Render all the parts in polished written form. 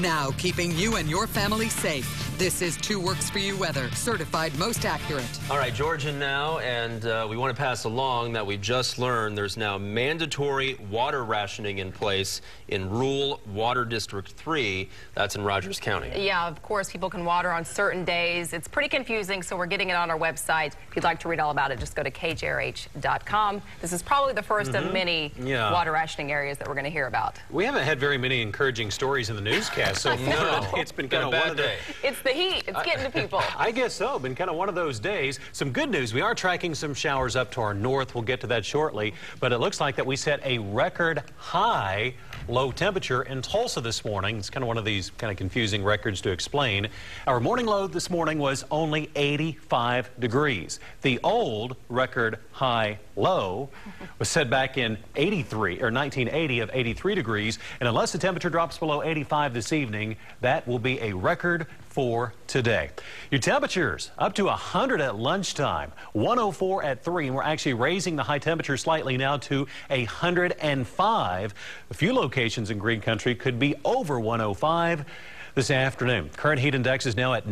Now, keeping you and your family safe. This is 2 Works For You weather, certified most accurate. All right, Georgia now, and we want to pass along that we just learned there's now mandatory water rationing in place in Rural Water District 3. That's in Rogers County. Yeah, of course, people can water on certain days. It's pretty confusing, so we're getting it on our website. If you'd like to read all about it, just go to kjrh.com. This is probably the first of many water rationing areas that we're going to hear about. We haven't had very many encouraging stories in the newscast, so no, it's been kind of one of the... It's the heat. It's getting to people. I guess so. Been kind of one of those days. Some good news. We are tracking some showers up to our north. We'll get to that shortly. But it looks like that we set a record high low temperature in Tulsa this morning. It's kind of one of these kind of confusing records to explain. Our morning low this morning was only 85 degrees. The old record high low was set back in 1980 of 83 degrees. And unless the temperature drops below 85 this evening, that will be a record for today. Your temperatures up to 100 at lunchtime, 104 at 3, and we're actually raising the high temperature slightly now to 105. A few locations in Green Country could be over 105 this afternoon. Current heat index is now at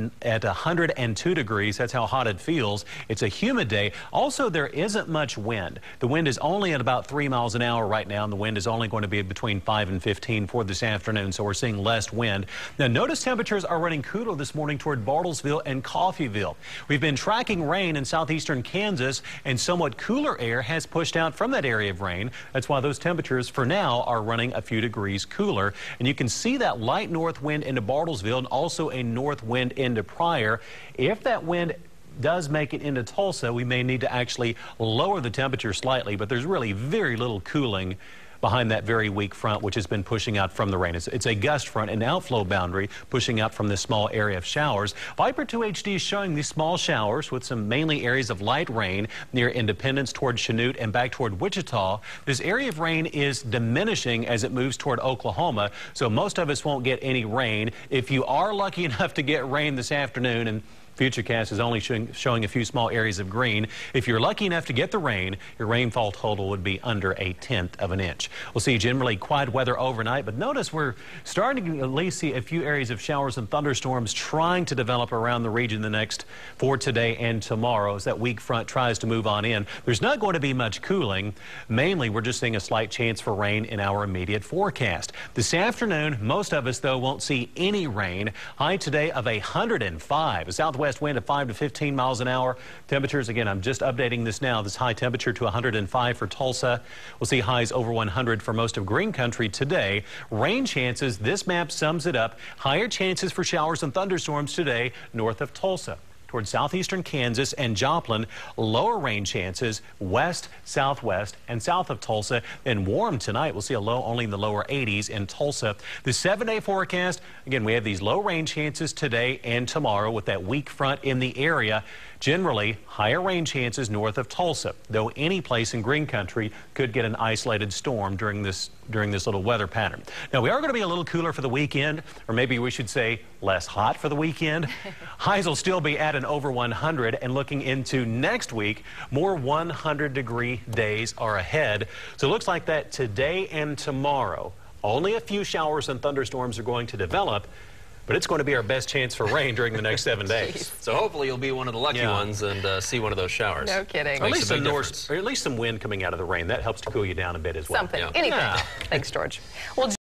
102 degrees. That's how hot it feels. It's a humid day. Also, there isn't much wind. The wind is only at about 3 miles an hour right now, and the wind is only going to be between 5 and 15 for this afternoon, so we're seeing less wind. Now, notice temperatures are running cooler this morning toward Bartlesville and Coffeyville. We've been tracking rain in southeastern Kansas, and somewhat cooler air has pushed out from that area of rain. That's why those temperatures for now are running a few degrees cooler. And you can see that light north wind into Bartlesville and also a north wind into Pryor. If that wind does make it into Tulsa, we may need to actually lower the temperature slightly, but there's really very little cooling behind that very weak front, which has been pushing out from the rain. It's a gust front, an outflow boundary pushing out from this small area of showers. Viper 2 HD is showing these small showers with some mainly areas of light rain near Independence toward Chanute and back toward Wichita. This area of rain is diminishing as it moves toward Oklahoma, so most of us won't get any rain. If you are lucky enough to get rain this afternoon, and Futurecast is only showing a few small areas of green. If you're lucky enough to get the rain, your rainfall total would be under 1/10 of an inch. We'll see generally quiet weather overnight, but notice we're starting to at least see a few areas of showers and thunderstorms trying to develop around the region for today and tomorrow as that weak front tries to move on in. There's not going to be much cooling. Mainly, we're just seeing a slight chance for rain in our immediate forecast. This afternoon, most of us, though, won't see any rain. High today of 105. A southwest wind of 5 to 15 miles an hour. Temperatures, again, I'm just updating this now. This high temperature to 105 for Tulsa. We'll see highs over 100 for most of Green Country today. Rain chances, this map sums it up. Higher chances for showers and thunderstorms today north of Tulsa. Towards southeastern Kansas and Joplin, lower rain chances west, southwest, and south of Tulsa. And warm tonight. We'll see a low only in the lower 80s in Tulsa. The 7-day forecast, again, we have these low rain chances today and tomorrow with that weak front in the area. Generally, higher rain chances north of Tulsa, though any place in Green Country could get an isolated storm during this little weather pattern. Now, we are going to be a little cooler for the weekend, or maybe we should say less hot for the weekend. Highs will still be at and over 100, and looking into next week, more 100-degree days are ahead. So it looks like that today and tomorrow, only a few showers and thunderstorms are going to develop, but it's going to be our best chance for rain during the next 7 days. So hopefully you'll be one of the lucky ones and see one of those showers. No kidding. Or at least some wind coming out of the rain. That helps to cool you down a bit as well. Something. Anything. Thanks, George. Well,